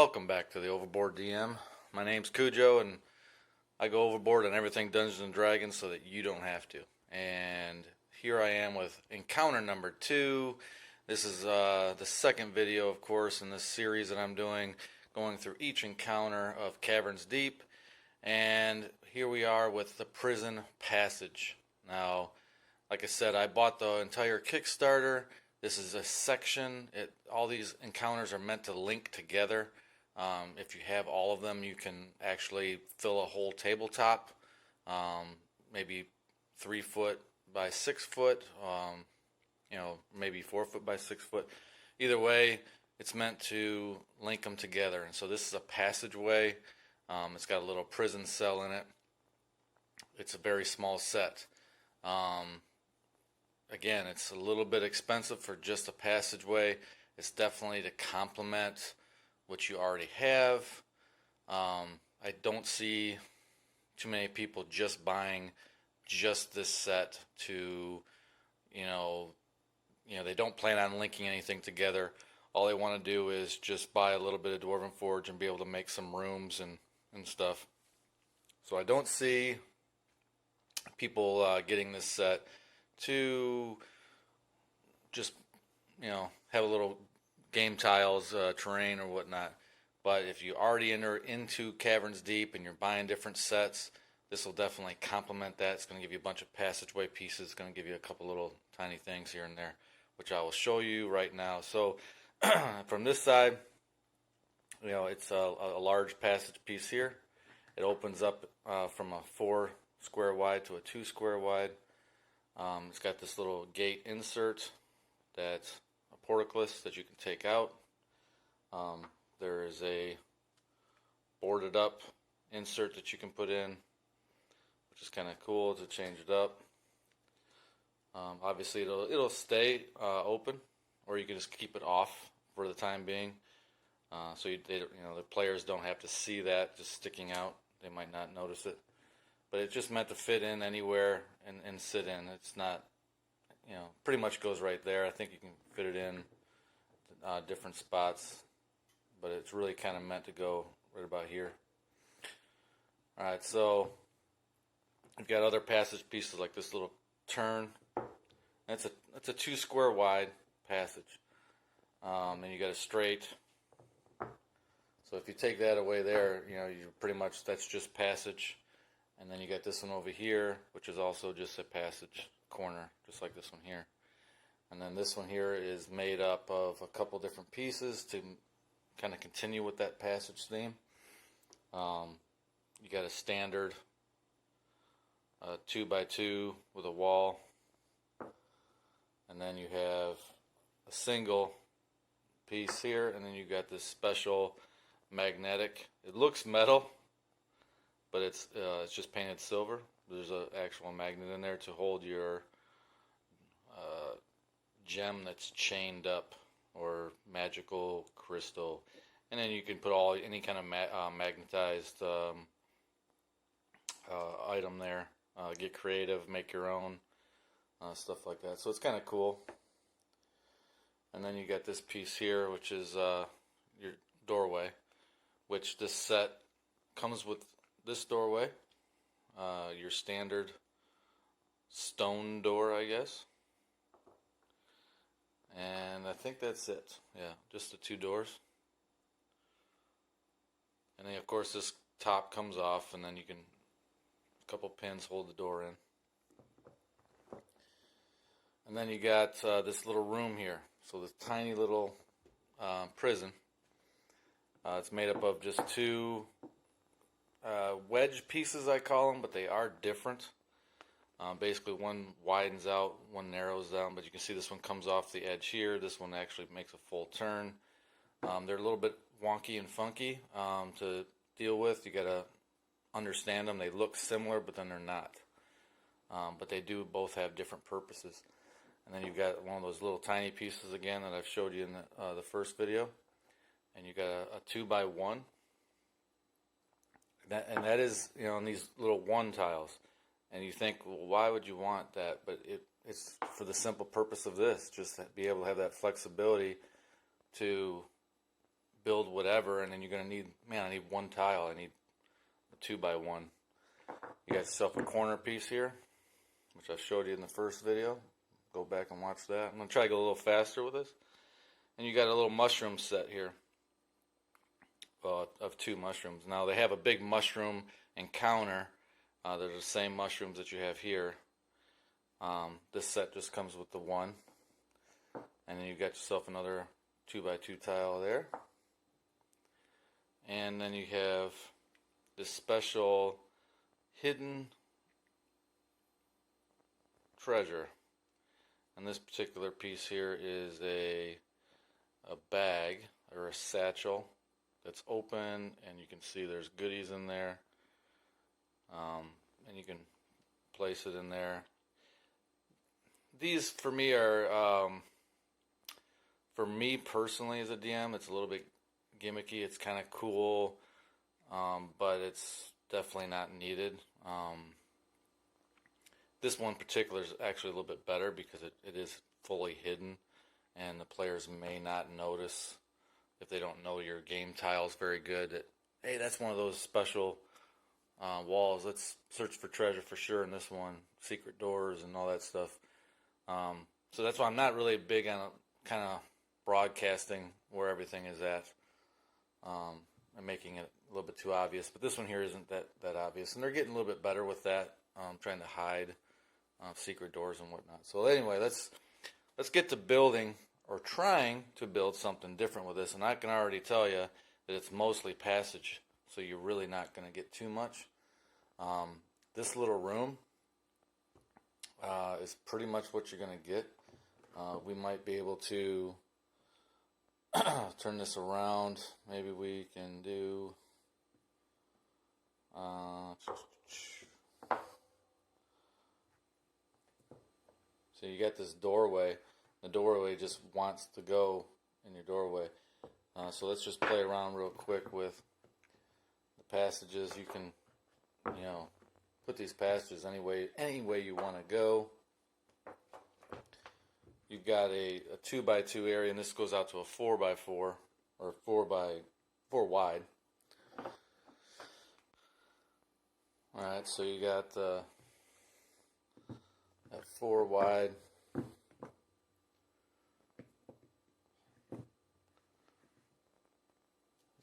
Welcome back to the Overboard DM. My name's Cujo, and I go overboard on everything Dungeons and Dragons so that you don't have to. And here I am with encounter number 2. This is the second video, of course, in this series that I'm doing, going through each encounter of Caverns Deep. And here we are with the Prison Passage. Now, like I said, I bought the entire Kickstarter. This is a section. All these encounters are meant to link together. If you have all of them, you can actually fill a whole tabletop, maybe 3 foot by 6 foot, maybe 4 foot by 6 foot. Either way, it's meant to link them together. And so this is a passageway. It's got a little prison cell in it. It's a very small set. Again, it's a little bit expensive for just a passageway. It's definitely to complement what you already have. I don't see too many people just buying just this set to, they don't plan on linking anything together. All they want to do is just buy a little bit of Dwarven Forge and be able to make some rooms and stuff. So I don't see people getting this set to just have a little game tiles, terrain or whatnot. But if you already enter into Caverns Deep and you're buying different sets, this will definitely complement that. It's going to give you a bunch of passageway pieces. It's going to give you a couple little tiny things here and there, which I will show you right now. So from this side, it's a large passage piece here. It opens up from a 4 square wide to a 2 square wide. It's got this little gate insert that's a portcullis that you can take out. There is a boarded up insert that you can put in, which is kind of cool to change it up. Obviously it'll stay open, or you can just keep it off for the time being. So the players don't have to see that just sticking out. They might not notice it. But it's just meant to fit in anywhere and sit in. It's not, pretty much goes right there. I think you can fit it in different spots, but it's really kind of meant to go right about here. Alright, so you've got other passage pieces like this little turn. That's a 2 square wide passage. And you got a straight. So if you take that away there, you pretty much, that's just passage. And then you got this one over here, which is also just a passage corner, just like this one here. And then this one here is made up of a couple different pieces to kind of continue with that passage theme. You got a standard 2x2 with a wall. And then you have a single piece here, and then you got this special magnetic. It looks metal, but it's just painted silver. There's an actual magnet in there to hold your gem that's chained up, or magical crystal. And then you can put any kind of magnetized item there. Get creative, make your own, stuff like that. So it's kind of cool. And then you got this piece here, which is your doorway, which this set comes with this doorway, your standard stone door, I guess. And I think that's it. Yeah, just the 2 doors. And then, of course, this top comes off, and then you can, a couple pins hold the door in. And then you got this little room here. So this tiny little prison. It's made up of just 2 wedge pieces, I call them, but they are different. Basically, one widens out, one narrows down, but you can see this one comes off the edge here. This one actually makes a full turn. They're a little bit wonky and funky to deal with. You got to understand them. They look similar, but then they're not. But they do both have different purposes. And then you've got one of those little tiny pieces again that I've showed you in the first video. And you got a 2x1. And that is, in these little 1 tiles. And you think, well, why would you want that? But it's for the simple purpose of this, just to be able to have that flexibility to build whatever, and then you're going to need, man, I need one tile. I need a 2x1. You got yourself a corner piece here, which I showed you in the first video. Go back and watch that. I'm going to try to go a little faster with this. And you got a little mushroom set here of 2 mushrooms. Now they have a big mushroom encounter. They're the same mushrooms that you have here. This set just comes with the 1. And then you got yourself another 2x2 tile there. And then you have this special hidden treasure. And this particular piece here is a bag or a satchel that's open, and you can see there's goodies in there. And you can place it in there. These for me are, for me personally as a DM, it's a little bit gimmicky. It's kind of cool, but it's definitely not needed. This one in particular is actually a little bit better because it is fully hidden, and the players may not notice if they don't know your game tiles very good that, hey, that's one of those special walls. Let's search for treasure for sure in this one, secret doors and all that stuff. So that's why I'm not really big on kind of broadcasting where everything is at, and making it a little bit too obvious. But this one here isn't that obvious, and they're getting a little bit better with that, trying to hide secret doors and whatnot. So anyway, let's get to building, or trying to build something different with this. And I can already tell you that it's mostly passage, so you're really not going to get too much. This little room is pretty much what you're going to get. We might be able to turn this around. Maybe we can do so you got this doorway. The doorway just wants to go in your doorway. So let's just play around real quick with the passages. You can, put these passages any way you want to go. You've got a 2x2 area, and this goes out to a 4x4, or 4 wide. Alright, so you got that 4 wide. Let's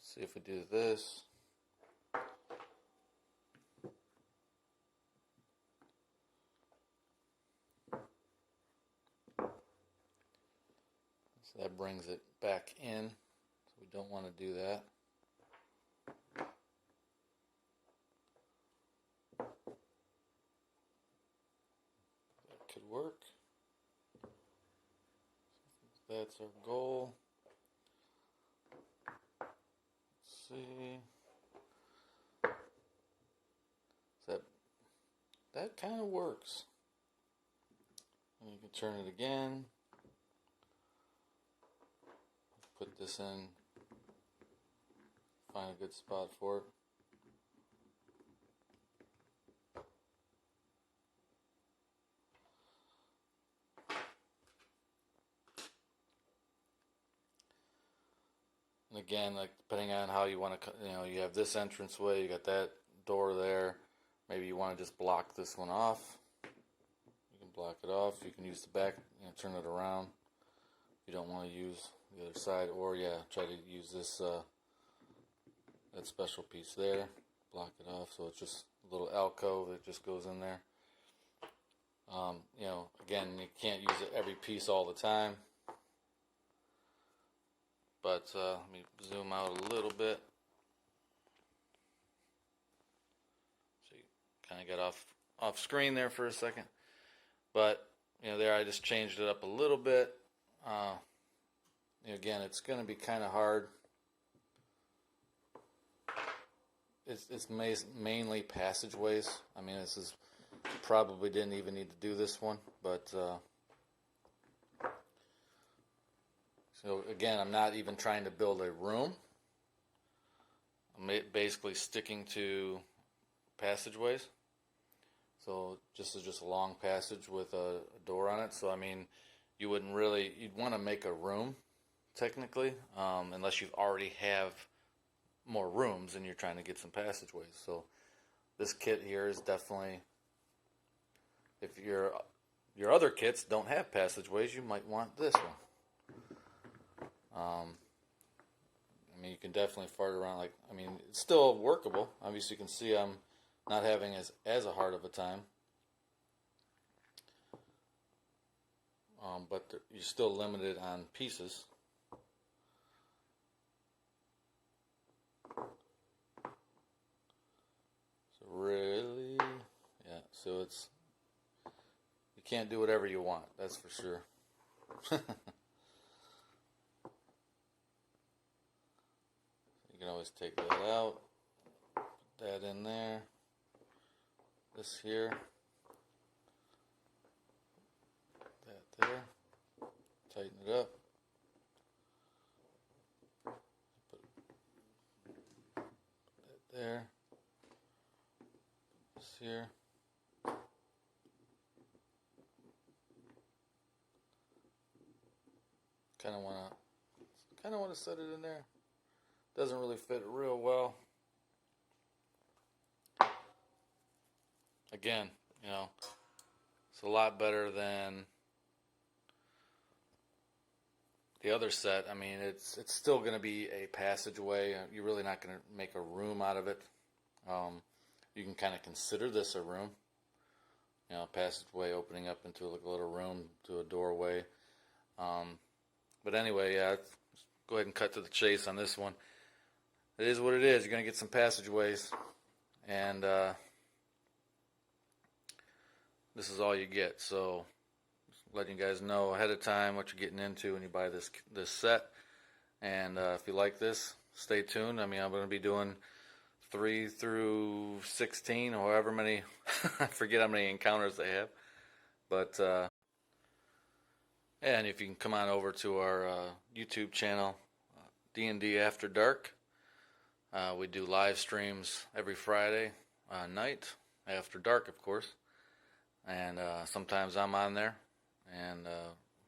see if we do this. So that brings it back in. So we don't want to do that. That could work. That's our goal. Let's see. So that kind of works. And you can turn it again. Put this in, find a good spot for it. And again, like depending on how you want to, you have this entranceway, you got that door there. Maybe you want to just block this one off. You can block it off. You can use the back, turn it around. You don't want to use the other side, or try to use this that special piece there, block it off, so it's just a little alcove that just goes in there. Again, you can't use it every piece all the time, but let me zoom out a little bit. So you kind of got off screen there for a second, but there I just changed it up a little bit. Again, it's going to be kind of hard. It's mainly passageways. I mean, probably didn't even need to do this one, but so again, I'm not even trying to build a room. I'm basically sticking to passageways. So just a long passage with a door on it. So I mean, you'd want to make a room technically, unless you already have more rooms and you're trying to get some passageways. So this kit here is definitely, if your other kits don't have passageways, you might want this one. I mean, you can definitely fart around. Like, I mean, it's still workable. Obviously, you can see I'm not having as a hard of a time. But you're still limited on pieces. So really, yeah. So it's, you can't do whatever you want. That's for sure. You can always take that out, put that in there, this here, that there, tighten it up, put that there, this here, kind of want to set it in there. Doesn't really fit real well. Again, you know, it's a lot better than the other set. I mean, it's still going to be a passageway. You're really not going to make a room out of it. You can kind of consider this a room. You know, passageway opening up into like a little room to a doorway. But anyway, yeah, let's go ahead and cut to the chase on this one. It is what it is. You're going to get some passageways, and this is all you get. So, just letting you guys know ahead of time what you're getting into when you buy this set. And if you like this, stay tuned. I mean, I'm going to be doing 3 through 16, or however many. I forget how many encounters they have. But and if you can come on over to our YouTube channel, D&D After Dark. We do live streams every Friday night, after dark, of course. And sometimes I'm on there, and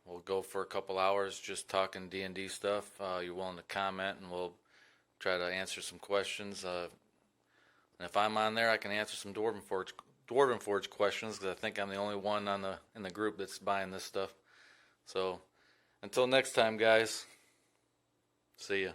we'll go for a couple hours just talking D&D stuff. You're willing to comment, and we'll try to answer some questions. And if I'm on there, I can answer some Dwarven Forge questions, because I think I'm the only one in the group that's buying this stuff. So until next time, guys, see ya.